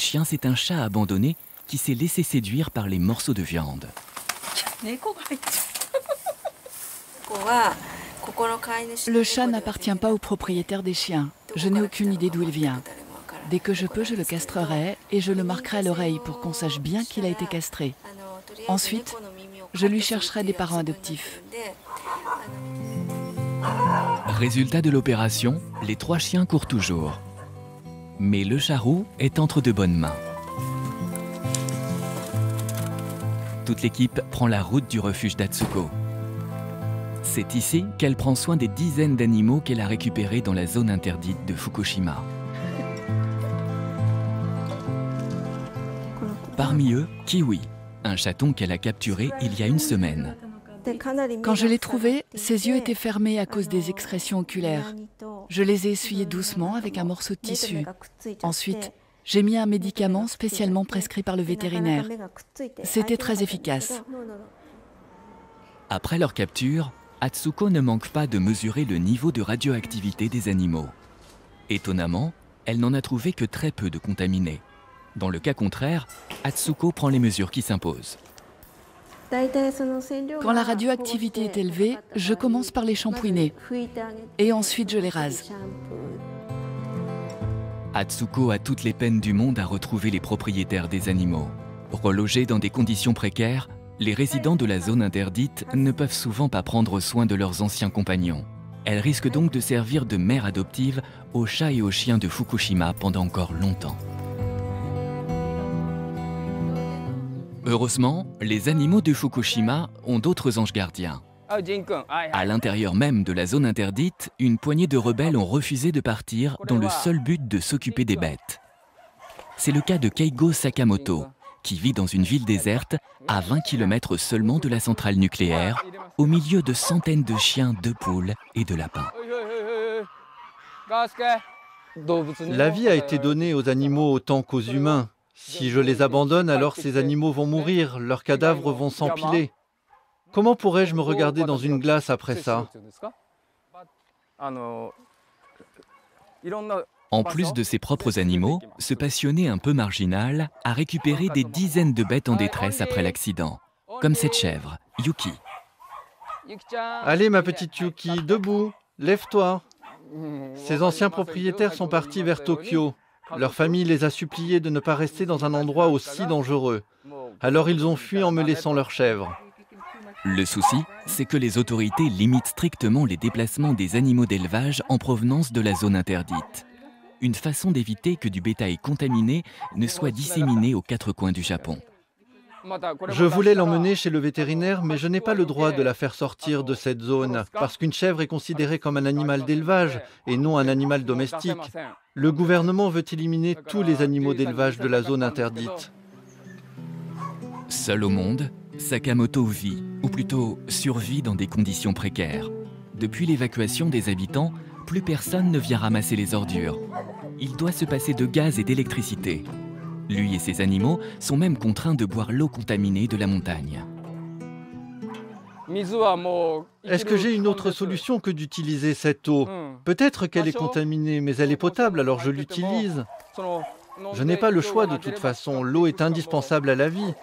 chien, c'est un chat abandonné qui s'est laissé séduire par les morceaux de viande. Le chat n'appartient pas au propriétaire des chiens. Je n'ai aucune idée d'où il vient. Dès que je peux, je le castrerai et je le marquerai à l'oreille pour qu'on sache bien qu'il a été castré. Ensuite, je lui chercherai des parents adoptifs. Résultat de l'opération, les 3 chiens courent toujours. Mais le charroux est entre de bonnes mains. Toute l'équipe prend la route du refuge d'Atsuko. C'est ici qu'elle prend soin des dizaines d'animaux qu'elle a récupérés dans la zone interdite de Fukushima. Parmi eux, Kiwi, un chaton qu'elle a capturé il y a une semaine. Quand je l'ai trouvé, ses yeux étaient fermés à cause des excrétions oculaires. Je les ai essuyés doucement avec un morceau de tissu. Ensuite, j'ai mis un médicament spécialement prescrit par le vétérinaire. C'était très efficace. Après leur capture, Atsuko ne manque pas de mesurer le niveau de radioactivité des animaux. Étonnamment, elle n'en a trouvé que très peu de contaminés. Dans le cas contraire, Atsuko prend les mesures qui s'imposent. Quand la radioactivité est élevée, je commence par les shampouiner et ensuite je les rase. Atsuko a toutes les peines du monde à retrouver les propriétaires des animaux. Relogés dans des conditions précaires, les résidents de la zone interdite ne peuvent souvent pas prendre soin de leurs anciens compagnons. Elle risque donc de servir de mère adoptive aux chats et aux chiens de Fukushima pendant encore longtemps. Heureusement, les animaux de Fukushima ont d'autres anges gardiens. À l'intérieur même de la zone interdite, une poignée de rebelles ont refusé de partir dans le seul but de s'occuper des bêtes. C'est le cas de Keigo Sakamoto, qui vit dans une ville déserte à 20 km seulement de la centrale nucléaire, au milieu de centaines de chiens, de poules et de lapins. La vie a été donnée aux animaux autant qu'aux humains. Si je les abandonne, alors ces animaux vont mourir, leurs cadavres vont s'empiler. Comment pourrais-je me regarder dans une glace après ça? En plus de ses propres animaux, ce passionné un peu marginal a récupéré des dizaines de bêtes en détresse après l'accident, comme cette chèvre, Yuki. Allez ma petite Yuki, debout, lève-toi. Ces anciens propriétaires sont partis vers Tokyo. Leur famille les a suppliés de ne pas rester dans un endroit aussi dangereux. Alors ils ont fui en me laissant leurs chèvres. Le souci, c'est que les autorités limitent strictement les déplacements des animaux d'élevage en provenance de la zone interdite. Une façon d'éviter que du bétail contaminé ne soit disséminé aux 4 coins du Japon. Je voulais l'emmener chez le vétérinaire, mais je n'ai pas le droit de la faire sortir de cette zone, parce qu'une chèvre est considérée comme un animal d'élevage et non un animal domestique. Le gouvernement veut éliminer tous les animaux d'élevage de la zone interdite. Seul au monde, Sakamoto vit, ou plutôt survit dans des conditions précaires. Depuis l'évacuation des habitants, plus personne ne vient ramasser les ordures. Il doit se passer de gaz et d'électricité. Lui et ses animaux sont même contraints de boire l'eau contaminée de la montagne. Est-ce que j'ai une autre solution que d'utiliser cette eau? Peut-être qu'elle est contaminée, mais elle est potable, alors je l'utilise. Je n'ai pas le choix de toute façon, l'eau est indispensable à la vie.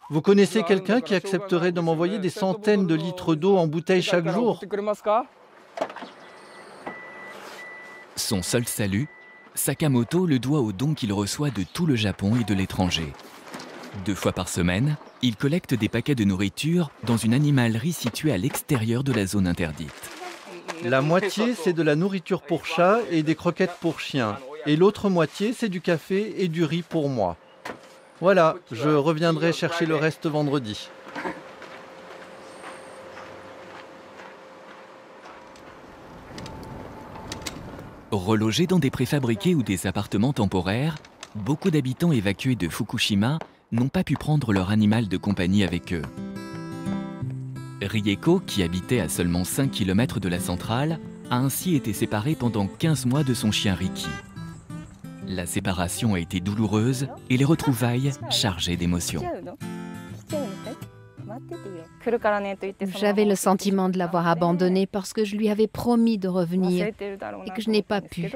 Vous connaissez quelqu'un qui accepterait de m'envoyer des centaines de litres d'eau en bouteille chaque jour? Son seul salut, Sakamoto le doit aux dons qu'il reçoit de tout le Japon et de l'étranger. 2 fois par semaine, il collecte des paquets de nourriture dans une animalerie située à l'extérieur de la zone interdite. La moitié, c'est de la nourriture pour chats et des croquettes pour chiens. Et l'autre moitié, c'est du café et du riz pour moi. Voilà, je reviendrai chercher le reste vendredi. Relogés dans des préfabriqués ou des appartements temporaires, beaucoup d'habitants évacués de Fukushima n'ont pas pu prendre leur animal de compagnie avec eux. Rieko, qui habitait à seulement 5 km de la centrale, a ainsi été séparée pendant 15 mois de son chien Riki. La séparation a été douloureuse et les retrouvailles chargées d'émotions. J'avais le sentiment de l'avoir abandonné parce que je lui avais promis de revenir et que je n'ai pas pu.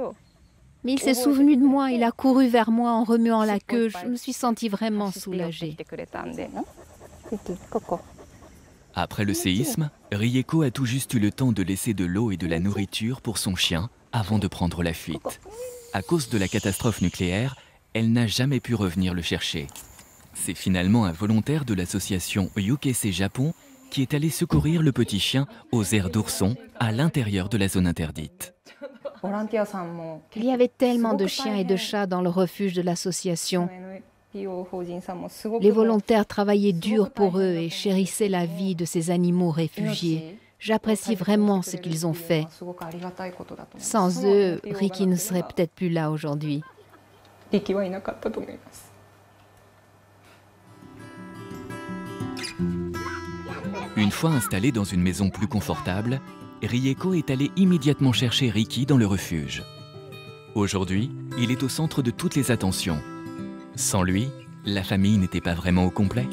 Mais il s'est souvenu de moi, il a couru vers moi en remuant la queue. Je me suis sentie vraiment soulagée. Après le séisme, Rieko a tout juste eu le temps de laisser de l'eau et de la nourriture pour son chien avant de prendre la fuite. À cause de la catastrophe nucléaire, elle n'a jamais pu revenir le chercher. C'est finalement un volontaire de l'association Yukese Japon qui est allé secourir le petit chien aux airs d'ourson à l'intérieur de la zone interdite. Il y avait tellement de chiens et de chats dans le refuge de l'association. Les volontaires travaillaient dur pour eux et chérissaient la vie de ces animaux réfugiés. J'apprécie vraiment ce qu'ils ont fait. Sans eux, Riki ne serait peut-être plus là aujourd'hui. Une fois installée dans une maison plus confortable, Rieko est allée immédiatement chercher Riki dans le refuge. Aujourd'hui, il est au centre de toutes les attentions. Sans lui, la famille n'était pas vraiment au complet.